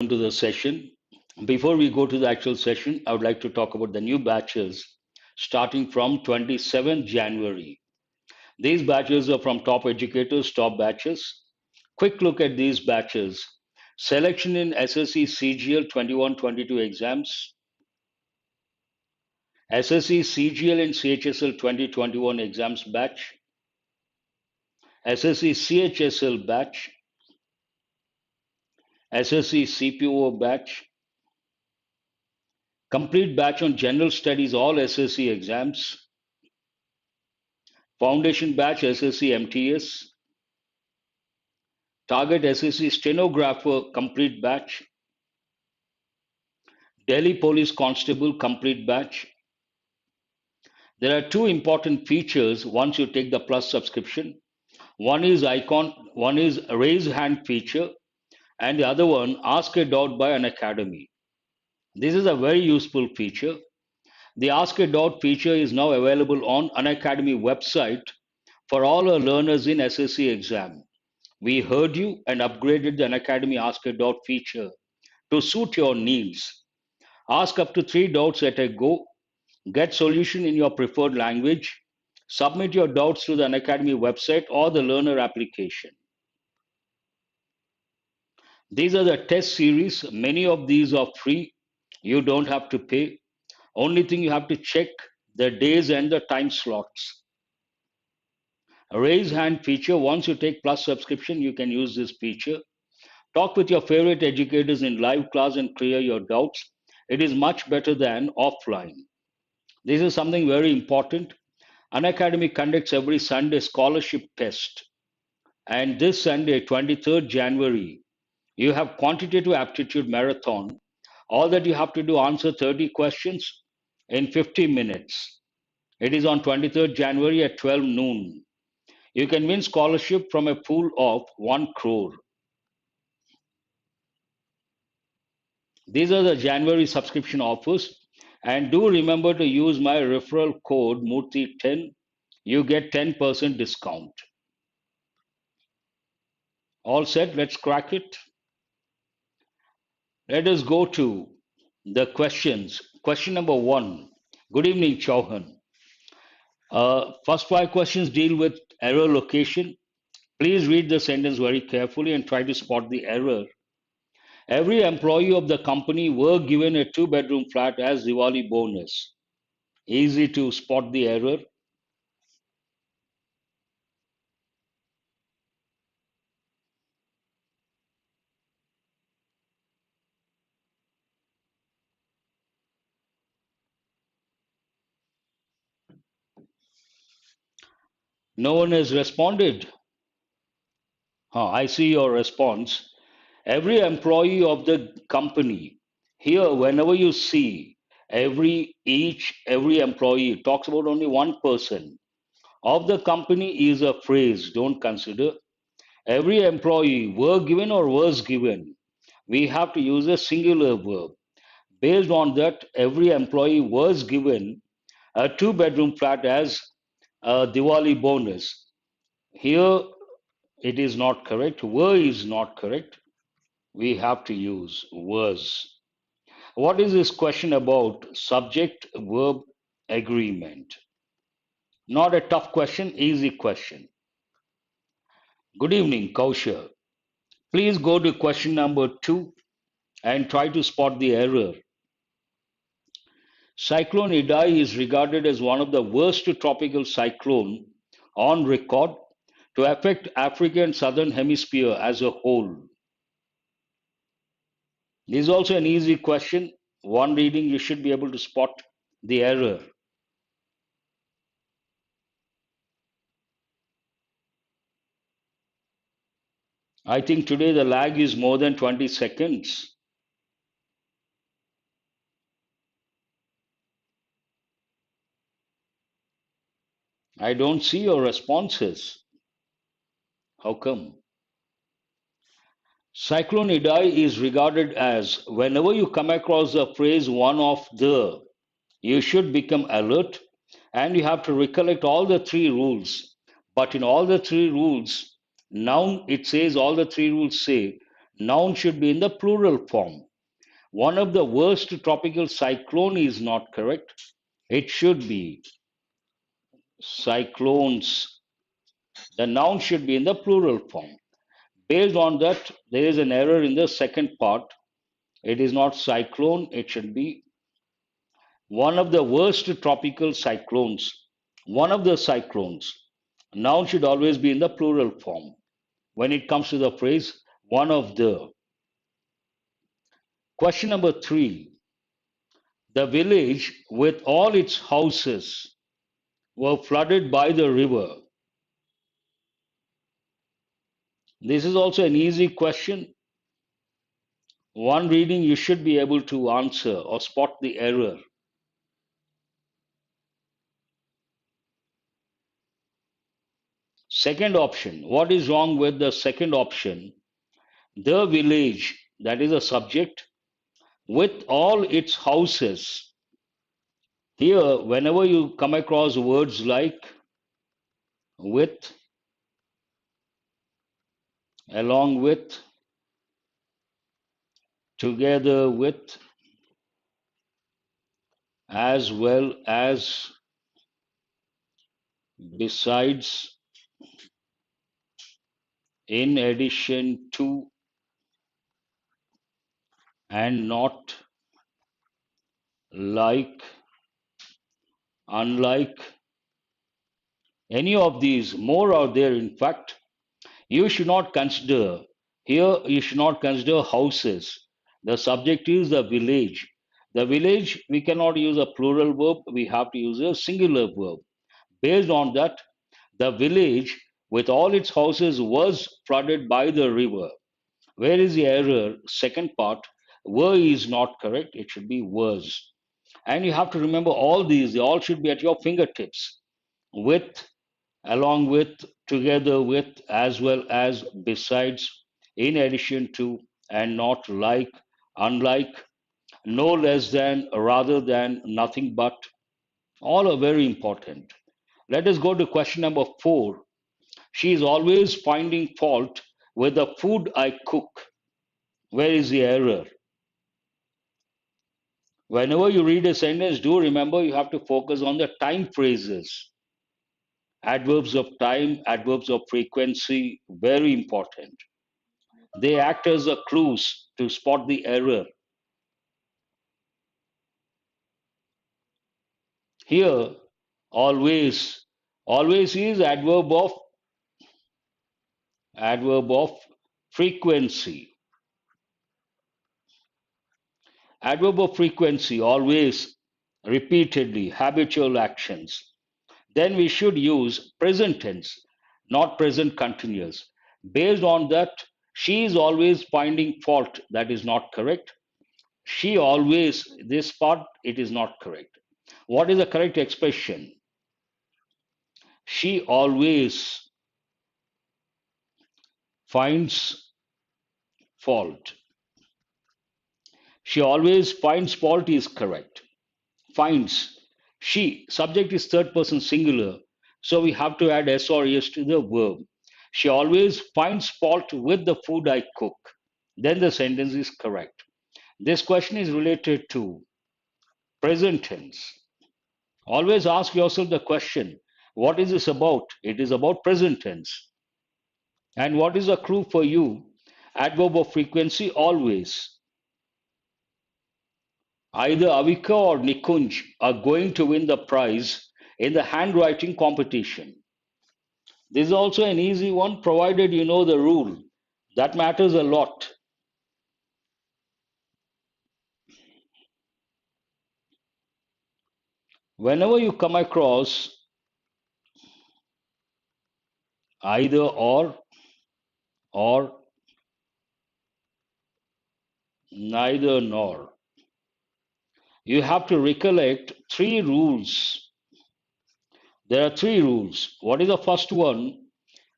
To the session. Before we go to the actual session, I would like to talk about the new batches starting from 27th January. These batches are from top educators, top batches. Quick look at these batches. Selection in SSC CGL 21-22 exams, SSC CGL and CHSL 2021 exams batch, SSC CHSL batch, SSC CPO batch, complete batch on general studies, all SSC exams, foundation batch SSC MTS, target SSC stenographer complete batch, Delhi Police Constable complete batch. There are two important features once you take the plus subscription. One is raise hand feature, and the other one ask a doubt by Unacademy. This is a very useful feature. The ask a doubt feature is now available on Unacademy website for all our learners in SSC exam. We heard you and upgraded the Unacademy Ask a Doubt feature to suit your needs. Ask up to 3 doubts at a go, get solution in your preferred language, submit your doubts to the Unacademy website or the learner application. These are the test series. Many of these are free. You don't have to pay. Only thing you have to check the days and the time slots. A raise hand feature. Once you take plus subscription, you can use this feature. Talk with your favorite educators in live class and clear your doubts. It is much better than offline. This is something very important. Unacademy conducts every Sunday scholarship test. And this Sunday, 23rd January, you have quantitative aptitude marathon. All that you have to do, answer 30 questions in 50 minutes. It is on 23rd January at 12 noon. You can win scholarship from a pool of 1 crore. These are the January subscription offers. And do remember to use my referral code Murthy10. You get 10% discount. All set, let's crack it. Let us go to the questions. Question number 1. Good evening, Chauhan. First 5 questions deal with error location. Please read the sentence very carefully and try to spot the error. Every employee of the company were given a 2-bedroom flat as Diwali bonus. Easy to spot the error. No one has responded. I see your response. Every employee of the company. Here, whenever you see every employee talks about only one person of the company is a phrase. Don't consider. Every employee were given or was given. We have to use a singular verb. Based on that, every employee was given a 2-bedroom flat as a Diwali bonus. Here, it is not correct. Were is not correct. We have to use was. What is this question about? Subject verb agreement. Not a tough question, easy question. Good evening, Kaushal. Please go to question number 2 and try to spot the error. Cyclone Idai is regarded as one of the worst tropical cyclone on record to affect Africa and Southern Hemisphere as a whole. This is also an easy question. One reading, you should be able to spot the error. I think today the lag is more than 20 seconds. I don't see your responses. How come? Cyclone Idai is regarded as whenever you come across the phrase one of the, you should become alert and you have to recollect all the 3 rules. But in all the 3 rules, now it says all the 3 rules say Noun should be in the plural form. One of the worst tropical cyclone is not correct. It should be cyclones. The noun should be in the plural form. Based on that, there is an error in the second part. It is not cyclone, it should be one of the worst tropical cyclones. One of the cyclones. Noun should always be in the plural form. When it comes to the phrase one of the. Question number 3. The village with all its houses were flooded by the river. This is also an easy question. One reading you should be able to answer or spot the error. Second option. What is wrong with the second option? The village, that is a subject, with all its houses. Here, whenever you come across words like with, along with, together with, as well as, besides, in addition to, and not, like, unlike, any of these, more are there in fact. You should not consider, here you should not consider houses. The subject is the village. The village, we cannot use a plural verb, we have to use a singular verb. Based on that, the village with all its houses was flooded by the river. Where is the error? Second part, were is not correct, it should be was. And you have to remember all these, they all should be at your fingertips. With, along with, together with, as well as, besides, in addition to, and not, like, unlike, no less than, rather than, nothing but, all are very important. Let us go to question number 4. She is always finding fault with the food I cook. Where is the error? Whenever you read a sentence, do remember you have to focus on the time phrases. Adverbs of time, adverbs of frequency, very important. They act as a clues to spot the error. Here, always, always is adverb of frequency. Adverb of frequency, always, repeatedly, habitual actions. Then we should use present tense, not present continuous. Based on that, she is always finding fault. That is not correct. She always, this part, it is not correct. What is the correct expression? She always finds fault. She always finds fault is correct. Finds. She, subject is third person singular, so we have to add s or es to the verb. She always finds fault with the food I cook. Then the sentence is correct. This question is related to present tense. Always ask yourself the question, what is this about? It is about present tense. And what is a clue for you? Adverb of frequency, always. Either Avika or Nikunj are going to win the prize in the handwriting competition. This is also an easy one, provided you know the rule. That matters a lot. Whenever you come across either or neither nor, you have to recollect 3 rules. There are 3 rules. What is the first one?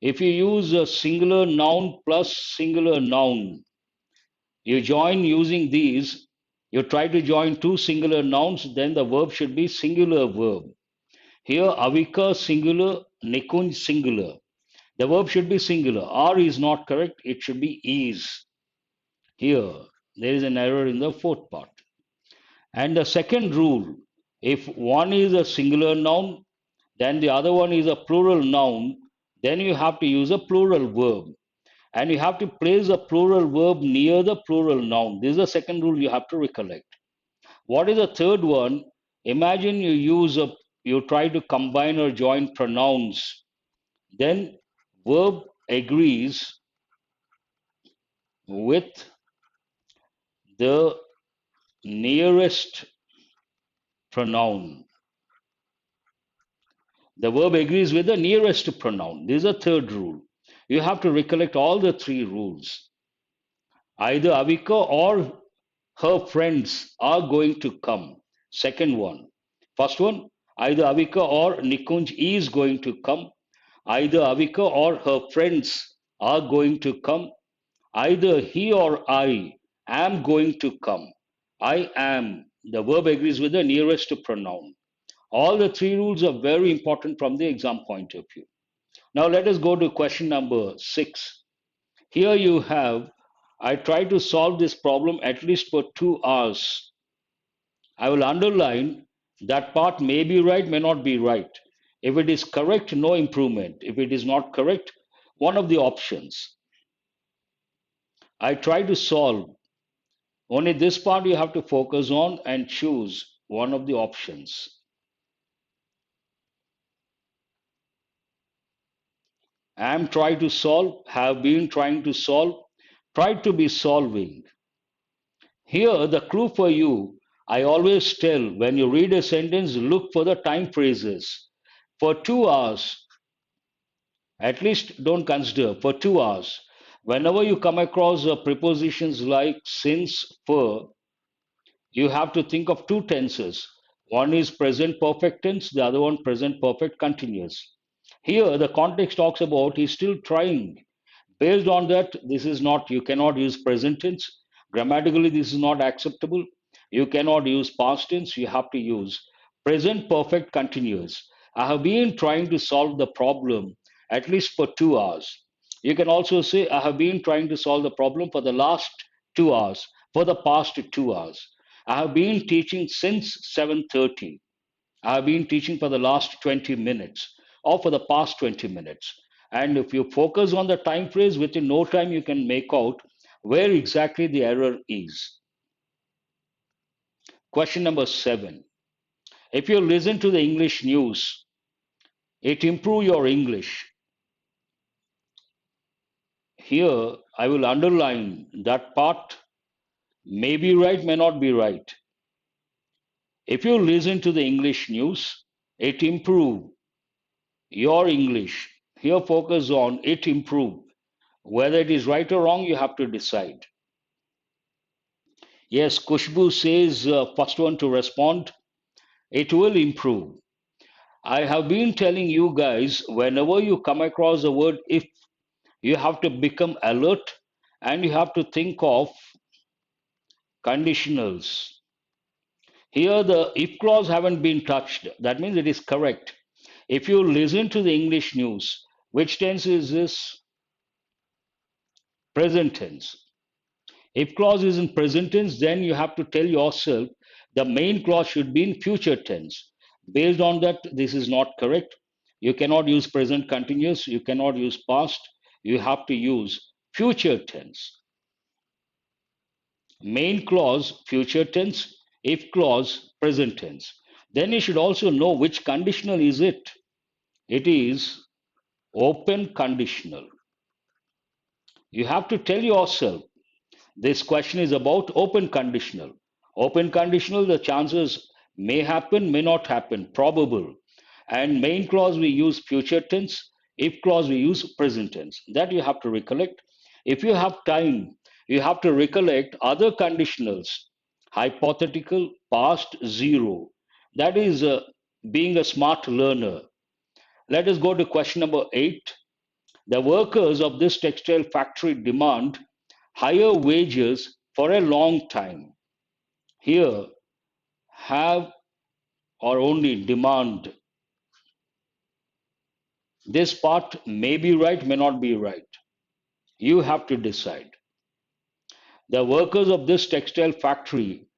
If you use a singular noun plus singular noun, you join using these, you try to join 2 singular nouns, then the verb should be singular verb. Here, Avika singular, Nikunj singular. The verb should be singular. Are is not correct, it should be is. Here, there is an error in the fourth part. And the second rule, if one is a singular noun, then the other one is a plural noun, then you have to use a plural verb. And you have to place a plural verb near the plural noun. This is the second rule you have to recollect. What is the third one? Imagine you try to combine or join pronouns. Then verb agrees with the nearest pronoun. The verb agrees with the nearest pronoun. This is a third rule. You have to recollect all the three rules. Either Avika or her friends are going to come. Second one. First one, either Avika or Nikunj is going to come. Either Avika or her friends are going to come. Either he or I am going to come. I am. The verb agrees with the nearest pronoun. All the three rules are very important from the exam point of view. Now let us go to question number 6. Here you have, I try to solve this problem at least for 2 hours. I will underline that part may be right, may not be right. If it is correct, no improvement. If it is not correct, one of the options. I try to solve. Only this part you have to focus on and choose one of the options. Am trying to solve, have been trying to solve, tried to be solving. Here, the clue for you, I always tell when you read a sentence, look for the time phrases. For 2 hours, at least don't consider, for 2 hours, whenever you come across prepositions like since, for, you have to think of two tenses. One is present perfect tense, the other one present perfect continuous. Here, the context talks about he's still trying. Based on that, this is not, you cannot use present tense. Grammatically, this is not acceptable. You cannot use past tense. You have to use present perfect continuous. I have been trying to solve the problem at least for 2 hours. You can also say, I have been trying to solve the problem for the last 2 hours, for the past 2 hours. I have been teaching since 7:30. I have been teaching for the last 20 minutes or for the past 20 minutes. And if you focus on the time phrase, within no time you can make out where exactly the error is. Question number 7. If you listen to the English news, it improve your English. Here, I will underline that part may be right, may not be right. If you listen to the English news, it improve your English. Here, focus on it improve. Whether it is right or wrong, you have to decide. Yes, Kushbu says, first one to respond, it will improve. I have been telling you guys, whenever you come across the word if, you have to become alert and you have to think of conditionals. Here, the if clause haven't been touched. That means it is correct. If you listen to the English news, which tense is this? Present tense. If clause is in present tense, then you have to tell yourself the main clause should be in future tense. Based on that, this is not correct. You cannot use present continuous. You cannot use past. You have to use future tense. Main clause, future tense. If clause, present tense. Then you should also know which conditional is it. It is open conditional. You have to tell yourself this question is about open conditional. Open conditional, the chances may happen, may not happen, probable. And main clause we use future tense. If clause we use present tense. That you have to recollect. If you have time, you have to recollect other conditionals. Hypothetical, past, zero. That is being a smart learner. Let us go to question number 8. The workers of this textile factory demand higher wages for a long time. Here, have or only demand. This part may be right, may not be right. You have to decide. The workers of this textile factory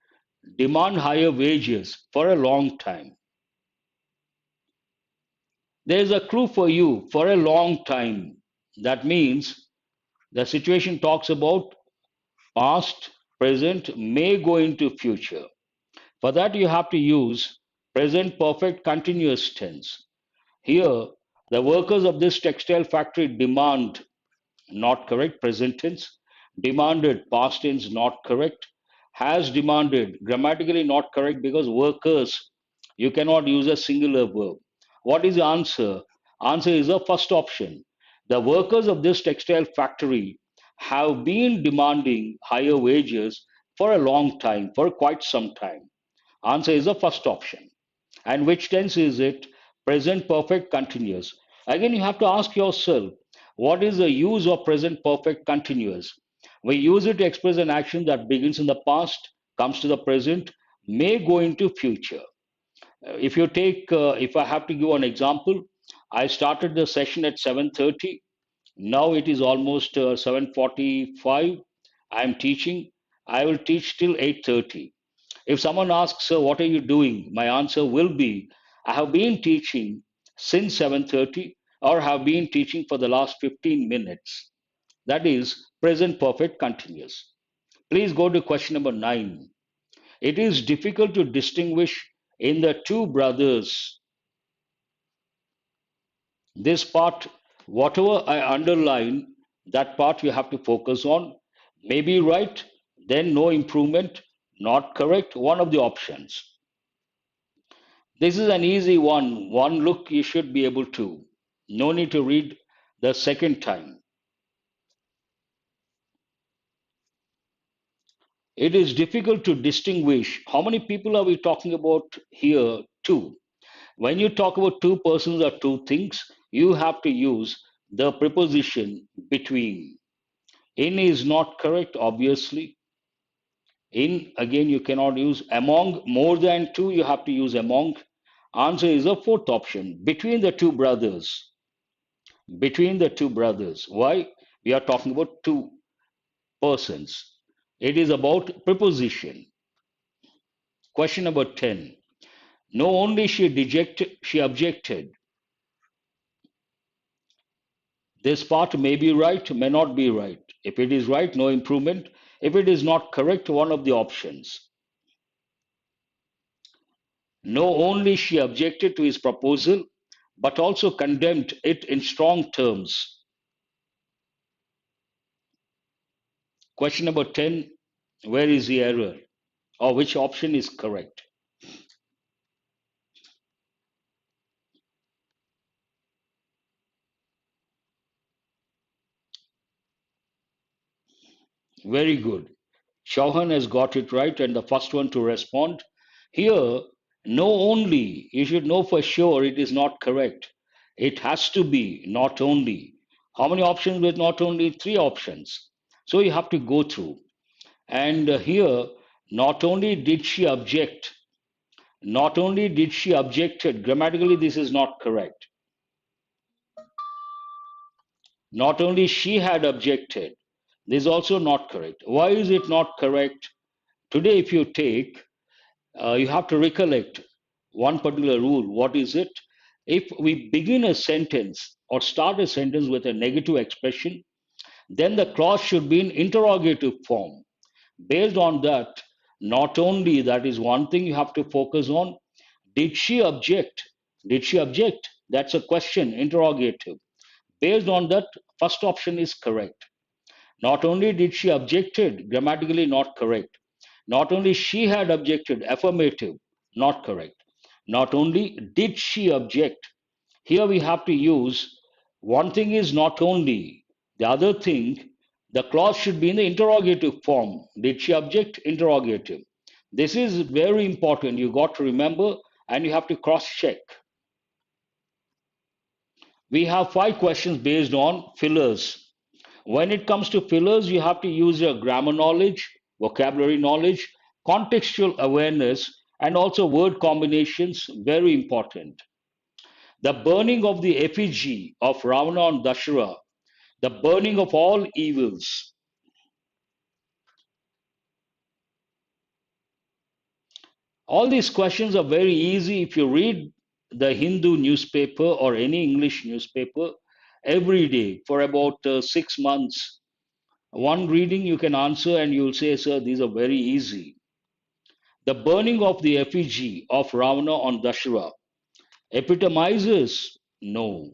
demand higher wages for a long time. There is a clue for you, for a long time. That means the situation talks about past, present, may go into future. For that, you have to use present perfect continuous tense. Here, the workers of this textile factory demand, not correct, present tense, demanded, past tense, not correct, has demanded, grammatically not correct because workers, you cannot use a singular verb. What is the answer? Answer is the first option. The workers of this textile factory have been demanding higher wages for a long time, for quite some time. Answer is the first option. And which tense is it? Present perfect continuous. Again, you have to ask yourself, what is the use of present perfect continuous? We use it to express an action that begins in the past, comes to the present, may go into future. If I have to give an example, I started the session at 7:30. Now it is almost 7:45. I am teaching. I will teach till 8:30. If someone asks, "Sir, what are you doing?" My answer will be, I have been teaching since 7:30 or have been teaching for the last 15 minutes. That is present perfect continuous. Please go to question number 9. It is difficult to distinguish in the two brothers. This part, whatever I underline, that part you have to focus on. Maybe right, then no improvement, not correct, one of the options. This is an easy one. One look you should be able to. No need to read the second time. It is difficult to distinguish. How many people are we talking about here? Two. When you talk about two persons or two things, you have to use the preposition between. In is not correct, obviously. In, again, you cannot use. Among, more than two, you have to use among. Answer is the fourth option. Between the two brothers. Between the two brothers. Why? We are talking about two persons. It is about preposition. Question number 10. No, only she objected. This part may be right, may not be right. If it is right, no improvement. If it is not correct, one of the options. No, only she objected to his proposal, but also condemned it in strong terms. Question number 10. Where is the error? Or which option is correct? Very good. Chauhan has got it right and the first one to respond. Here, no only, you should know for sure it is not correct. It has to be not only. How many options with not only? Three options. So you have to go through. And here, not only did she object, not only did she objected, grammatically this is not correct. Not only she had objected, this is also not correct. Why is it not correct? Today, if you take you have to recollect one particular rule. What is it? If we begin a sentence or start a sentence with a negative expression, then the clause should be in interrogative form. Based on that, not only that is one thing you have to focus on. Did she object? Did she object? That's a question, interrogative. Based on that, first option is correct. Not only did she objected, grammatically not correct. Not only she had objected, affirmative, not correct. Not only did she object, here we have to use one thing is not only, the other thing, the clause should be in the interrogative form. Did she object? Interrogative. This is very important. You got to remember and you have to cross check. We have 5 questions based on fillers. When it comes to fillers, you have to use your grammar knowledge, vocabulary knowledge, contextual awareness, and also word combinations, very important. The burning of the effigy of Ravana and Dashara, the burning of all evils. All these questions are very easy if you read the Hindu newspaper or any English newspaper every day for about 6 months. One reading you can answer and you'll say, sir, these are very easy. The burning of the effigy of Ravana on Dashera epitomizes? No.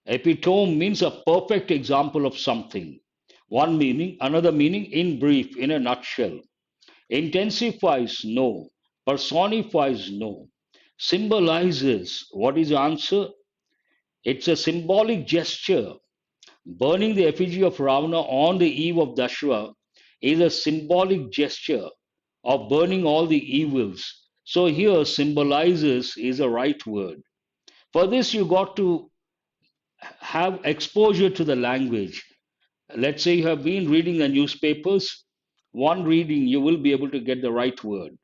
Epitome means a perfect example of something. One meaning, another meaning, in brief, in a nutshell. Intensifies? No. Personifies? No. Symbolizes? What is the answer? It's a symbolic gesture. Burning the effigy of Ravana on the eve of Dashera is a symbolic gesture of burning all the evils. So here, symbolizes is a right word. For this, you got to have exposure to the language. Let's say you have been reading the newspapers, one reading, you will be able to get the right word.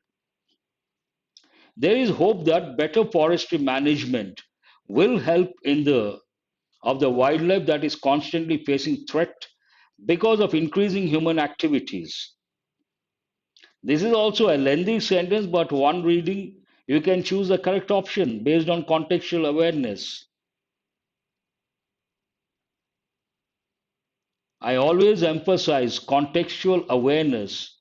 There is hope that better forestry management will help in the of the wildlife that is constantly facing threat because of increasing human activities. This is also a lengthy sentence, but one reading you can choose the correct option based on contextual awareness. I always emphasize contextual awareness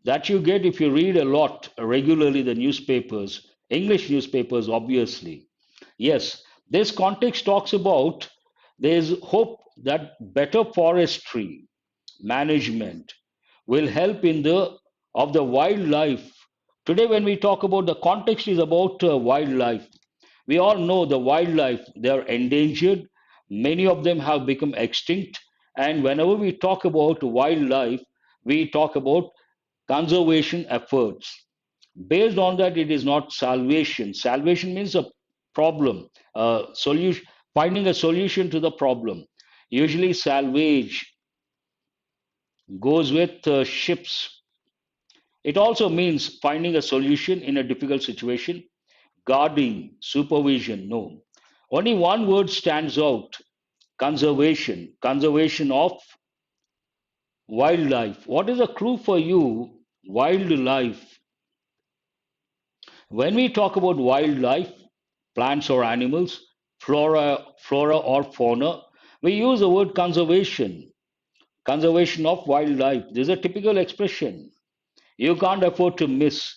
that you get if you read a lot regularly the newspapers, English newspapers, obviously. Yes, this context talks about there's hope that better forestry management will help in the of the wildlife. Today, when we talk about the context is about wildlife, we all know the wildlife they are endangered. Many of them have become extinct, and whenever we talk about wildlife, we talk about conservation efforts. Based on that, it is not salvation. Salvation means a problem, a solution, finding a solution to the problem. Usually, salvage goes with ships. It also means finding a solution in a difficult situation, guarding, supervision. No. Only one word stands out: conservation. Conservation of wildlife. What is a clue for you? Wildlife. When we talk about wildlife, plants or animals, flora or fauna, we use the word conservation. Conservation of wildlife. This is a typical expression. You can't afford to miss.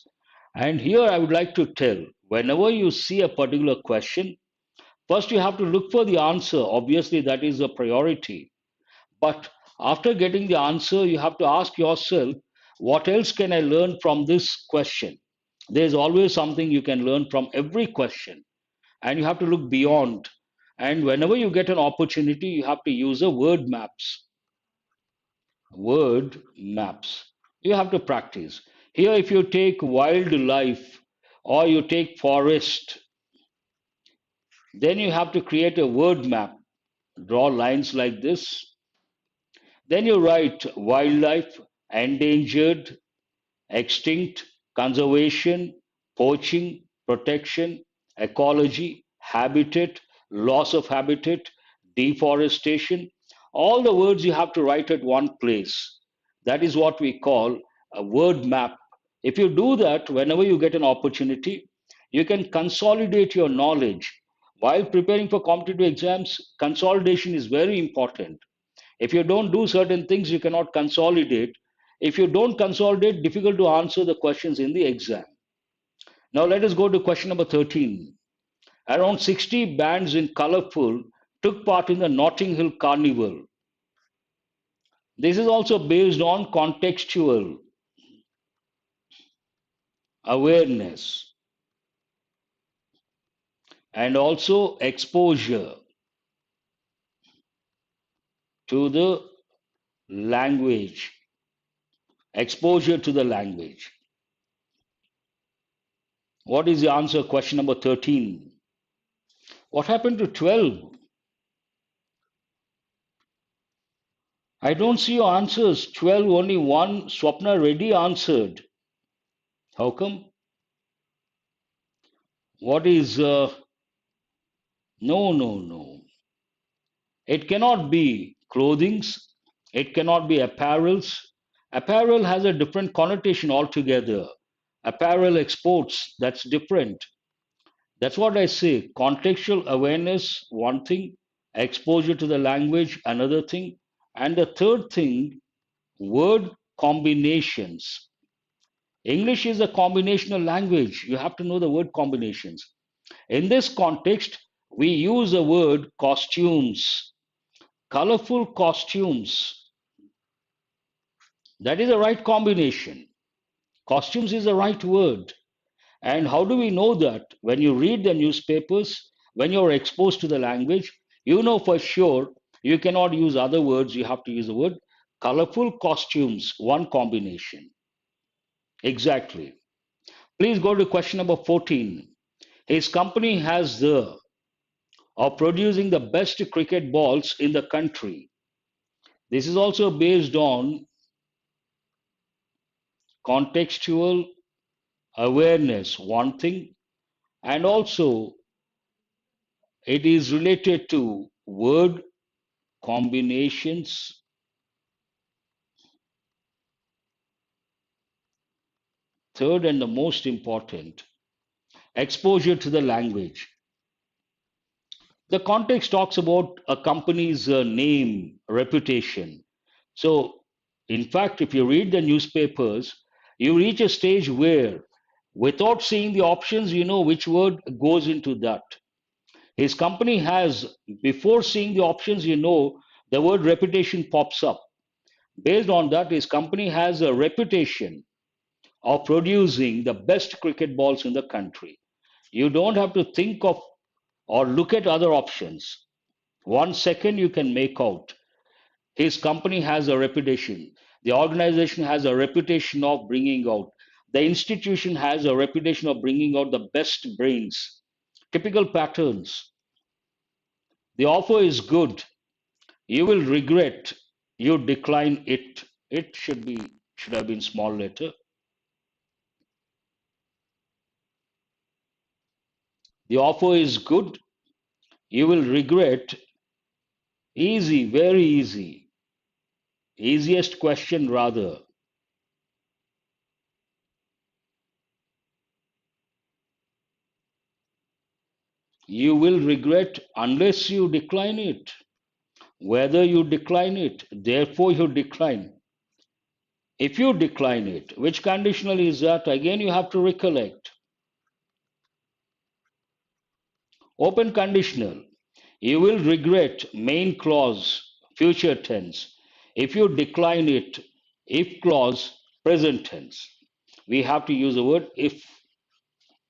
And here I would like to tell whenever you see a particular question, first you have to look for the answer. Obviously, that is a priority. But after getting the answer, you have to ask yourself, what else can I learn from this question? There's always something you can learn from every question, and you have to look beyond. And whenever you get an opportunity, you have to use a word maps. Word maps. You have to practice. Here, if you take wildlife or you take forest, then you have to create a word map. Draw lines like this. Then you write wildlife, endangered, extinct, conservation, poaching, protection, ecology, habitat, loss of habitat, deforestation. All the words you have to write at one place. That is what we call a word map. If you do that, whenever you get an opportunity, you can consolidate your knowledge. While preparing for competitive exams, consolidation is very important. If you don't do certain things, you cannot consolidate. If you don't consolidate, difficult to answer the questions in the exam. Now let us go to question number 13. Around 60 bands in colorful took part in the Notting Hill Carnival. This is also based on contextual awareness and also exposure to the language. Exposure to the language. What is the answer? Question number 13. What happened to 12? I don't see your answers. 12, only one. Swapna Reddy answered. How come? What is. No, no, no. It cannot be clothings. It cannot be apparels. Apparel has a different connotation altogether. Apparel exports, that's different. That's what I say. Contextual awareness, one thing, exposure to the language, another thing. And the third thing, word combinations. English is a combinational language. You have to know the word combinations. In this context, we use the word costumes, colorful costumes. That is the right combination. Costumes is the right word. And how do we know that? When you read the newspapers, when you're exposed to the language, you know for sure you cannot use other words. You have to use the word colorful costumes, one combination. Exactly. Please go to question number 14. His company has the of producing the best cricket balls in the country. This is also based on contextual awareness, one thing, and also it is related to word combinations. Third, and the most important, exposure to the language. The context talks about a company's name, reputation. So, in fact, if you read the newspapers, you reach a stage where, without seeing the options, you know which word goes into that. His company has, before seeing the options, you know the word reputation pops up. Based on that, his company has a reputation of producing the best cricket balls in the country. You don't have to think of or look at other options. 1 second you can make out. His company has a reputation. The organization has a reputation of bringing out. The institution has a reputation of bringing out the best brains. Typical patterns. The offer is good. You will regret. You decline it. It should have been small letter. The offer is good. You will regret. Easy, very easy. Easiest question rather. You will regret unless you decline it. Whether you decline it, therefore you decline. If you decline it, which conditional is that? Again, you have to recollect. Open conditional. You will regret main clause, future tense. If you decline it, if clause, present tense. We have to use the word if.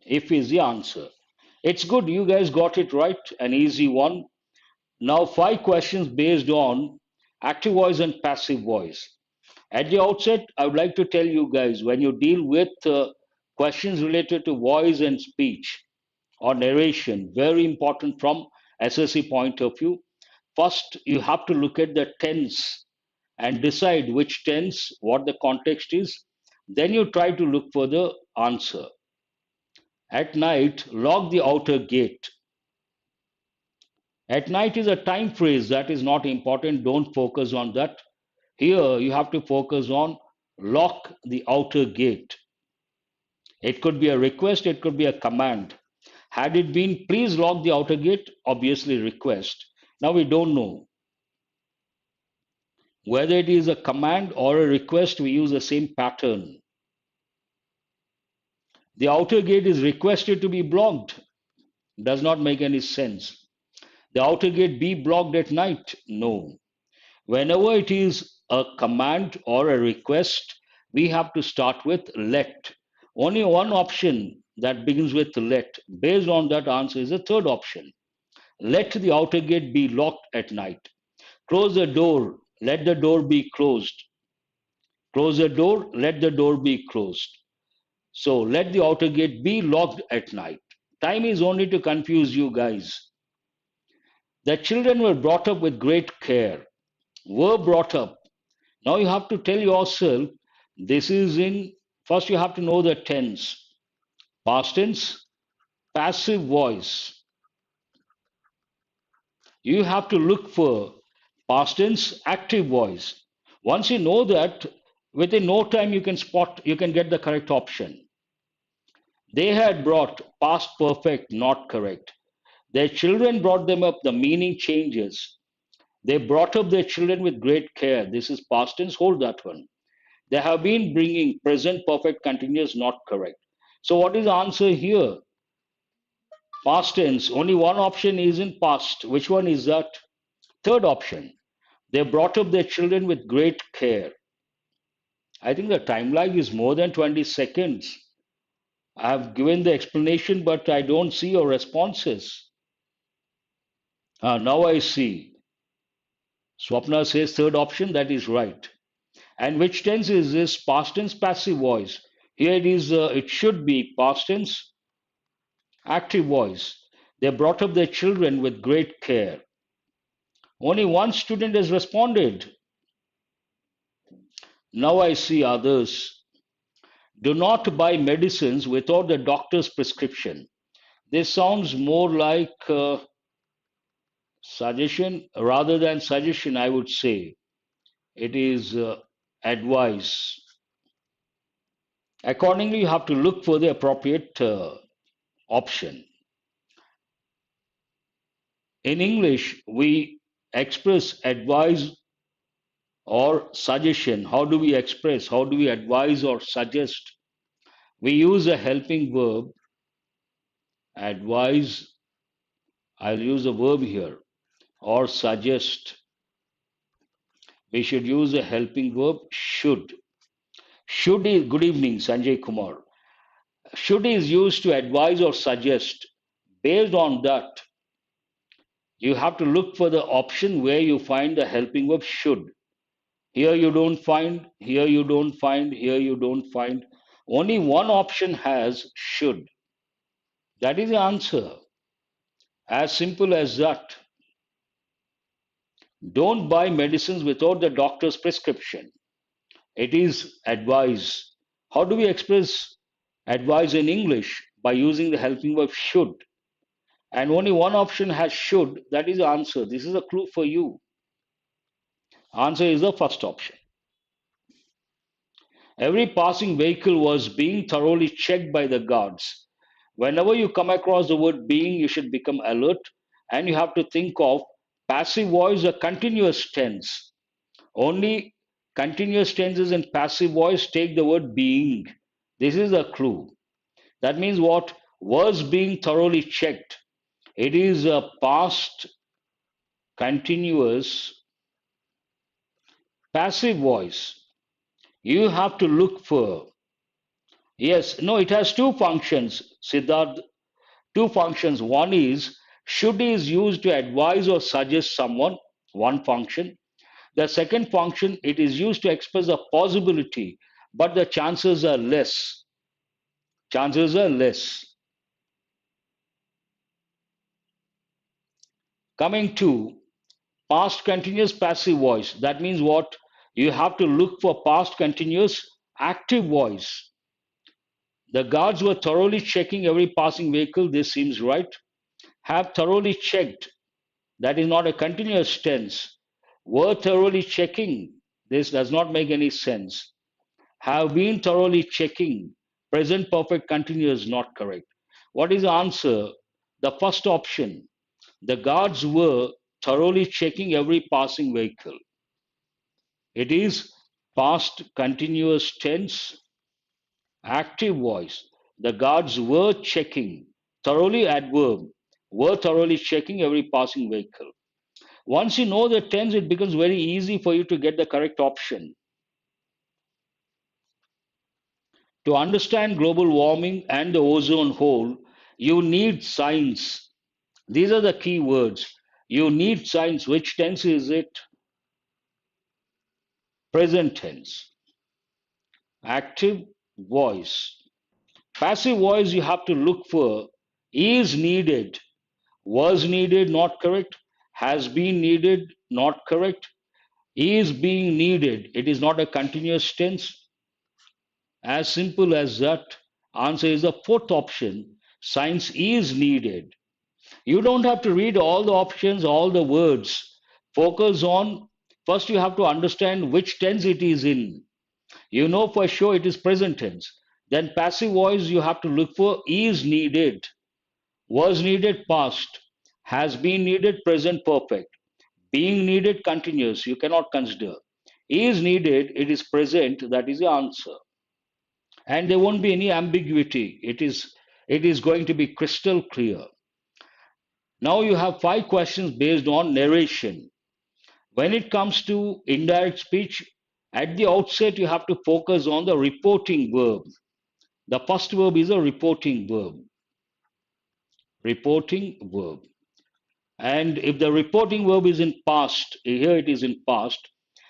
If is the answer. It's good you guys got it right, an easy one. Now, 5 questions based on active voice and passive voice. At the outset, I would like to tell you guys when you deal with questions related to voice and speech or narration, very important from SSC point of view. First, you have to look at the tense and decide which tense, what the context is. Then you try to look for the answer. At night, lock the outer gate. At night is a time phrase that is not important. Don't focus on that. Here, you have to focus on lock the outer gate. It could be a request, it could be a command. Had it been please lock the outer gate, obviously request. Now we don't know. Whether it is a command or a request, we use the same pattern. The outer gate is requested to be blocked. Does not make any sense. The outer gate be blocked at night? No. Whenever it is a command or a request, we have to start with let. Only one option that begins with let. Based on that answer is the third option. Let the outer gate be locked at night. Close the door. Let the door be closed. Close the door. Let the door be closed. So let the outer gate be locked at night. Time is only to confuse you guys. The children were brought up with great care. Were brought up. Now you have to tell yourself this is in, first you have to know the tense. Past tense, passive voice. You have to look for past tense, active voice. Once you know that, within no time you can spot, you can get the correct option. They had brought past perfect, not correct. Their children brought them up, the meaning changes. They brought up their children with great care. This is past tense, hold that one. They have been bringing present perfect continuous, not correct. So, what is the answer here? Past tense. Only one option is in past. Which one is that? Third option. They brought up their children with great care. I think the time lag is more than 20 seconds. I have given the explanation, but I don't see your responses. Now I see. Swapna says third option, that is right. And which tense is this? Past tense, passive voice. Here it is, it should be past tense, active voice. They brought up their children with great care. Only one student has responded. Now I see others. Do not buy medicines without the doctor's prescription. This sounds more like suggestion rather than suggestion, I would say. It is advice. Accordingly, you have to look for the appropriate option. In English, we express advice or suggestion. How do we express? How do we advise or suggest? We use a helping verb, advise. I'll use a verb here, or suggest. We should use a helping verb, should. Should is, good evening, Sanjay Kumar. Should is used to advise or suggest. Based on that, you have to look for the option where you find the helping verb should. Here you don't find, here you don't find, here you don't find. Only one option has should. That is the answer. As simple as that. Don't buy medicines without the doctor's prescription. It is advice. How do we express advice in English? By using the helping verb should. And only one option has should. That is the answer. This is a clue for you. Answer is the first option. Every passing vehicle was being thoroughly checked by the guards. Whenever you come across the word being, you should become alert and you have to think of passive voice or continuous tense. Only continuous tenses in passive voice take the word being. This is a clue. That means what? Was being thoroughly checked. It is a past continuous passive voice. You have to look for. Yes, no, it has two functions, Siddharth. Two functions. One is should is used to advise or suggest someone, one function. The second function, it is used to express a possibility, but the chances are less. Chances are less. Coming to past continuous passive voice, that means what? You have to look for past continuous active voice. The guards were thoroughly checking every passing vehicle. This seems right. Have thoroughly checked. That is not a continuous tense. Were thoroughly checking. This does not make any sense. Have been thoroughly checking. Present perfect continuous not correct. What is the answer? The first option. The guards were thoroughly checking every passing vehicle. It is past continuous tense, active voice. The guards were checking, thoroughly adverb, were thoroughly checking every passing vehicle. Once you know the tense, it becomes very easy for you to get the correct option. To understand global warming and the ozone hole, you need science. These are the key words. You need science. Which tense is it? Present tense. Active voice. Passive voice you have to look for is needed, was needed, not correct, has been needed, not correct, is being needed. It is not a continuous tense. As simple as that. Answer is the fourth option. Science is needed. You don't have to read all the options, all the words. Focus on, first you have to understand which tense it is in. You know for sure it is present tense. Then passive voice you have to look for is needed, was needed past, has been needed present perfect, being needed continuous, you cannot consider. Is needed, it is present, that is the answer. And there won't be any ambiguity. It is going to be crystal clear. Now you have 5 questions based on narration. When it comes to indirect speech, at the outset you have to focus on the reporting verb. The first verb is a reporting verb. Reporting verb. And if the reporting verb is in past, here it is in past,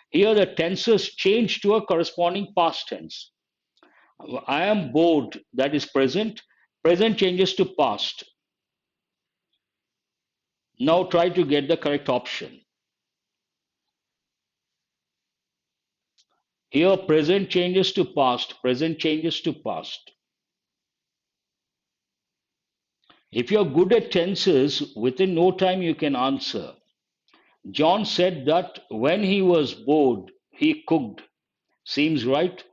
here the tenses change to a corresponding past tense. I am bored, that is present. Present changes to past. Now try to get the correct option. Here present changes to past. Present changes to past. If you're good at tenses, within no time you can answer. John said that when he was bored, he cooked. Seems right.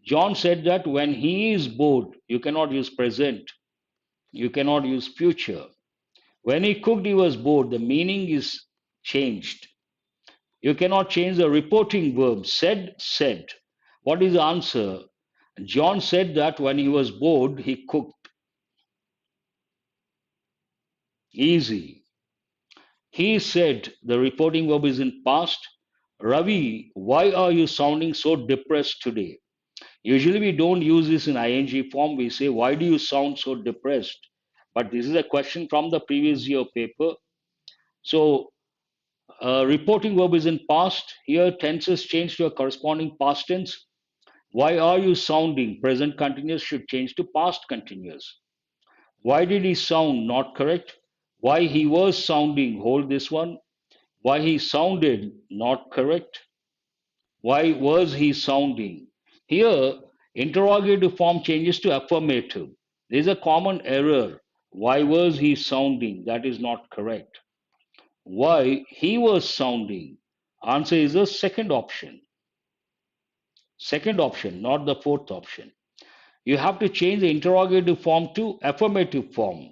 John said that when he is bored, you cannot use present. You cannot use future. When he cooked, he was bored. The meaning is changed. You cannot change the reporting verb. Said, said. What is the answer? John said that when he was bored, he cooked. Easy. He said, the reporting verb is in past. Ravi, why are you sounding so depressed today? Usually we don't use this in ing form. We say, why do you sound so depressed? But this is a question from the previous year paper. So reporting verb is in past. Here tenses change to a corresponding past tense. Why are you sounding? Present continuous should change to past continuous. Why did he sound? Not correct. Why he was sounding? Hold this one. Why he sounded? Not correct. Why was he sounding? Here, interrogative form changes to affirmative. There is a common error. Why was he sounding? That is not correct. Why he was sounding? Answer is the second option. Second option, not the fourth option. You have to change the interrogative form to affirmative form.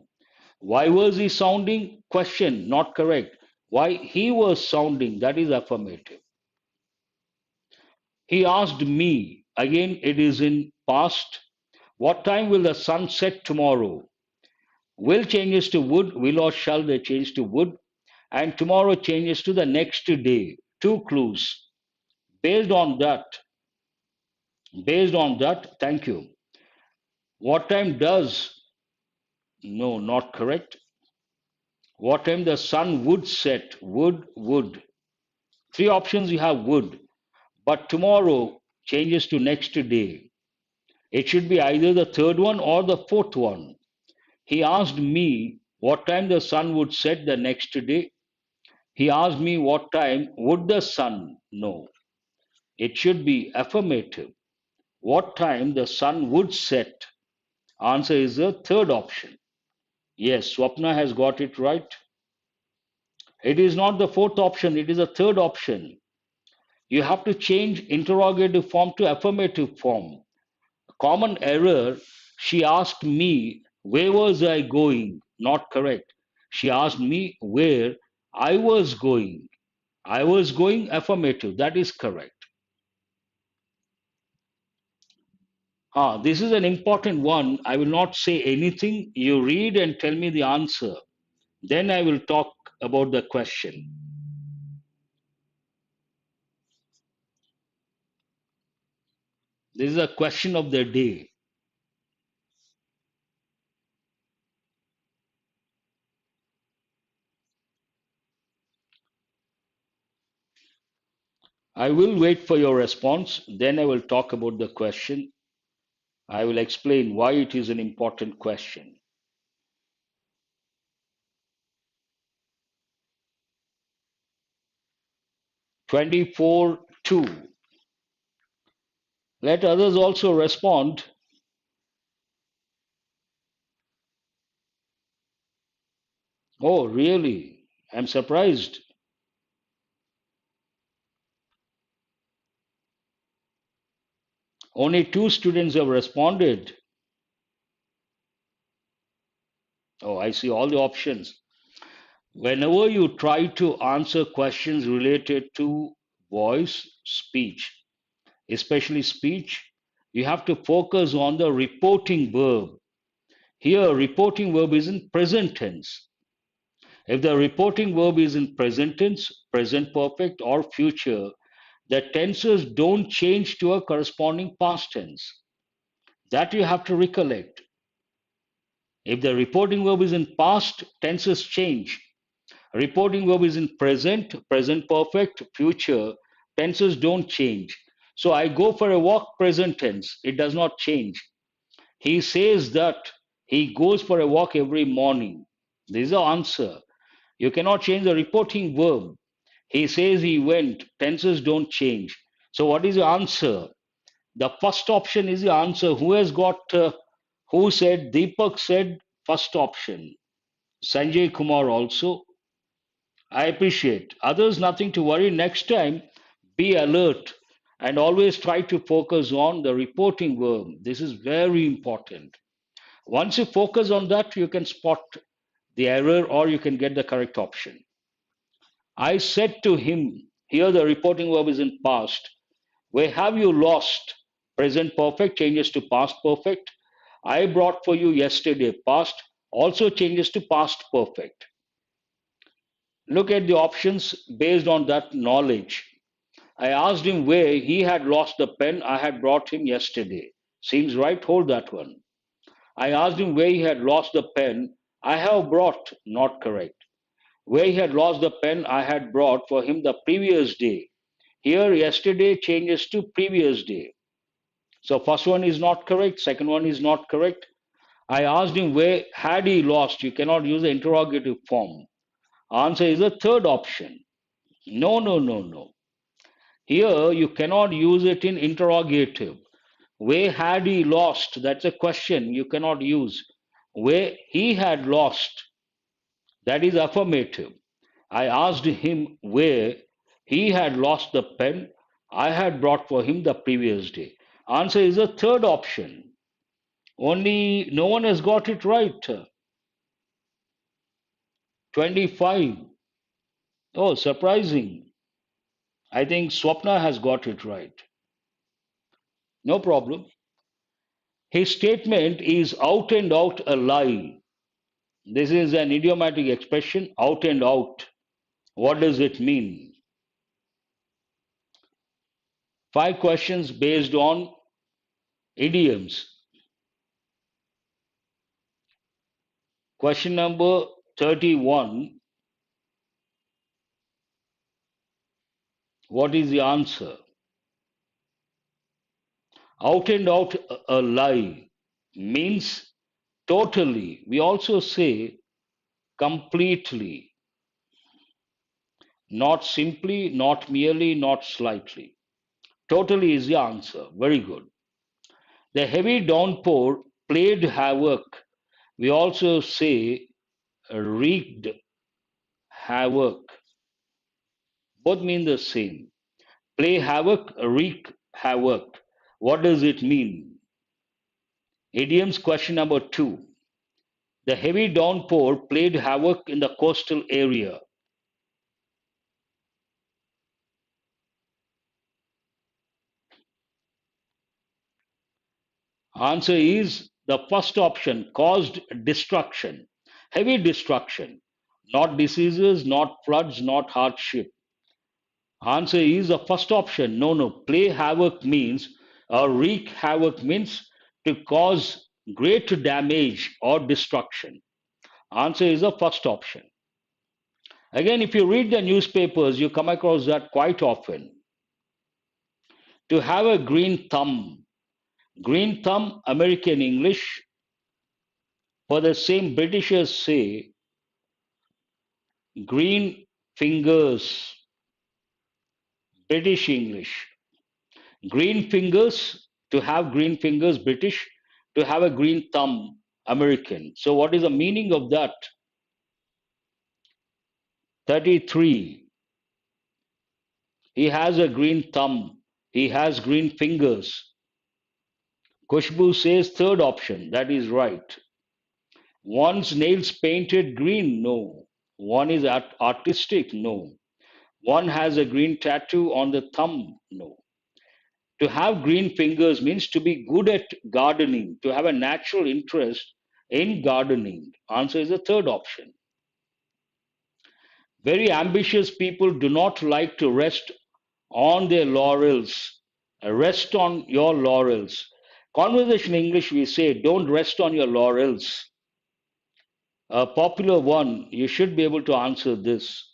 Why was he sounding? Question, not correct. Why he was sounding? That is affirmative. He asked me, again it is in past, what time will the sun set tomorrow? Will changes to would, will or shall they change to would, and tomorrow changes to the next day. Two clues. Based on that, thank you. What time does, no, not correct. What time the sun would set, would. Three options you have would, but tomorrow changes to next day. It should be either the third one or the fourth one. He asked me what time the sun would set the next day. He asked me what time would the sun know. It should be affirmative. What time the sun would set. Answer is the third option. Yes, Swapna has got it right. It is not the fourth option, it is the third option. You have to change interrogative form to affirmative form. Common error, she asked me, where was I going? Not correct. She asked me where I was going. I was going affirmative. That is correct. This is an important one. I will not say anything. You read and tell me the answer. Then I will talk about the question. This is a question of the day. I will wait for your response. Then I will talk about the question. I will explain why it is an important question. 24-2. Let others also respond. Oh, really? I'm surprised. Only 2 students have responded. Oh, I see all the options. Whenever you try to answer questions related to voice, speech, especially speech, you have to focus on the reporting verb. Here, reporting verb is in present tense. If the reporting verb is in present tense, present perfect, or future, the tenses don't change to a corresponding past tense. That you have to recollect. If the reporting verb is in past, tenses change. Reporting verb is in present, present perfect, future, tenses don't change. So I go for a walk, present tense, it does not change. He says that he goes for a walk every morning. This is the answer. You cannot change the reporting verb. He says he went, tenses don't change. So what is the answer? The first option is the answer. Who has got, who said? Deepak said first option. Sanjay Kumar also. I appreciate. Others, nothing to worry. Next time, be alert and always try to focus on the reporting verb. This is very important. Once you focus on that, you can spot the error or you can get the correct option. I said to him, here the reporting verb is in past. Where have you lost? Present perfect changes to past perfect. I brought for you yesterday. Past also changes to past perfect. Look at the options based on that knowledge. I asked him where he had lost the pen I had brought him yesterday. Seems right, hold that one. I asked him where he had lost the pen I have brought, not correct. Where he had lost the pen I had brought for him the previous day. Here, yesterday changes to previous day. So, first one is not correct, second one is not correct. I asked him where had he lost. You cannot use the interrogative form. Answer is the third option. No, no, no, no. Here, you cannot use it in interrogative. Where had he lost? That's a question you cannot use. Where he had lost, that is affirmative. I asked him where he had lost the pen I had brought for him the previous day. Answer is the third option. Only no one has got it right. 25. Oh, surprising. I think Swapna has got it right. No problem. His statement is out and out a lie. This is an idiomatic expression, out and out. What does it mean? 5 questions based on idioms. Question number 31. What is the answer? Out and out a lie means totally. We also say completely, not simply, not merely, not slightly. Totally is the answer. Very good. The heavy downpour played havoc. We also say wreaked havoc. Both mean the same. Play havoc, wreak havoc. What does it mean? Idioms question number 2. The heavy downpour played havoc in the coastal area. Answer is the first option, caused destruction. Heavy destruction. Not diseases, not floods, not hardship. Answer is the first option. No, no. Play havoc means, or wreak havoc means to cause great damage or destruction. Answer is the first option. Again, if you read the newspapers, you come across that quite often. To have a green thumb. Green thumb, American English. For the same, Britishers say green fingers, British English. Green fingers, to have green fingers, British. To have a green thumb, American. So, what is the meaning of that? 33. He has a green thumb. He has green fingers. Kushbu says third option. That is right. One's nails painted green? No. One is artistic? No. One has a green tattoo on the thumb? No. To have green fingers means to be good at gardening, to have a natural interest in gardening. Answer is the third option. Very ambitious people do not like to rest on their laurels. Rest on your laurels. Conversation English, we say, don't rest on your laurels. A popular one, you should be able to answer this.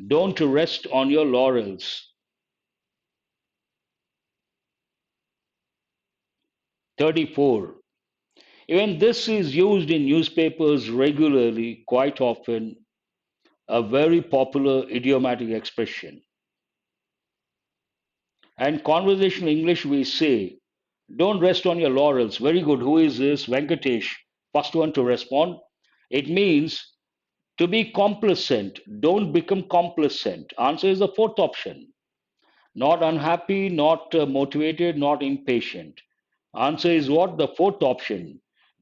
Don't rest on your laurels. 34. Even this is used in newspapers regularly, quite often, a very popular idiomatic expression. And conversational English, we say, don't rest on your laurels. Very good. Who is this? Venkatesh, first one to respond. It means to be complacent. Don't become complacent. Answer is the fourth option. Not unhappy, not motivated, not impatient. Answer is what? The fourth option.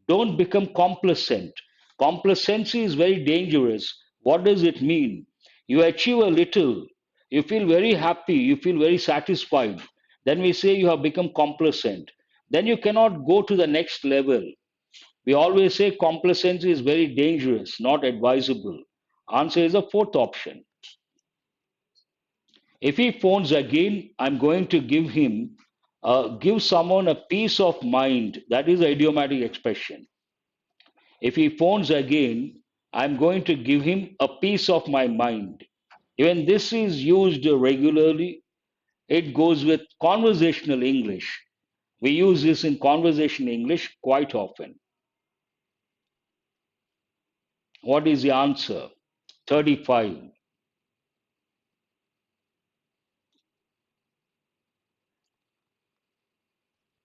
Don't become complacent. Complacency is very dangerous. What does it mean? You achieve a little, you feel very happy, you feel very satisfied. Then we say you have become complacent. Then you cannot go to the next level. We always say complacency is very dangerous, not advisable. Answer is the fourth option. If he phones again, I'm going to give someone a peace of mind. That is the idiomatic expression. If he phones again, I'm going to give him a piece of my mind. Even this is used regularly. It goes with conversational English. We use this in conversation English quite often. What is the answer? 35.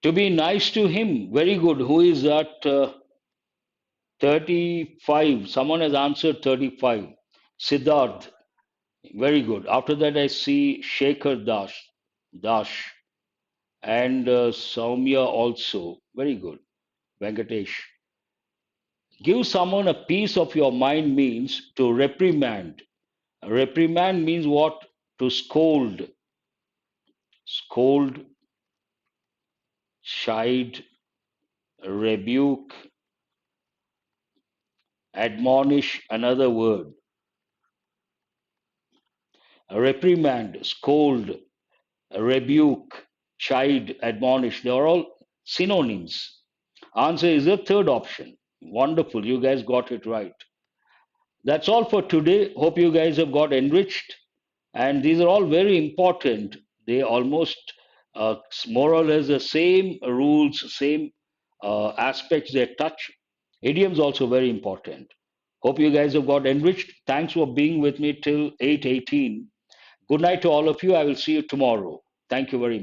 To be nice to him. Very good. Who is that? 35. Someone has answered 35. Siddharth. Very good. After that, I see Shekhar Dash, and Soumya also. Very good. Venkatesh. Give someone a piece of your mind means to reprimand. Reprimand means what? To scold. Scold, chide, rebuke, admonish, another word. Reprimand, scold, rebuke, chide, admonish. They are all synonyms. Answer is the third option. Wonderful. You guys got it right. That's all for today. Hope you guys have got enriched. And these are all very important. They almost more or less the same rules, same aspects they touch. Idioms also very important. Hope you guys have got enriched. Thanks for being with me till 8:18. Good night to all of you. I will see you tomorrow. Thank you very much.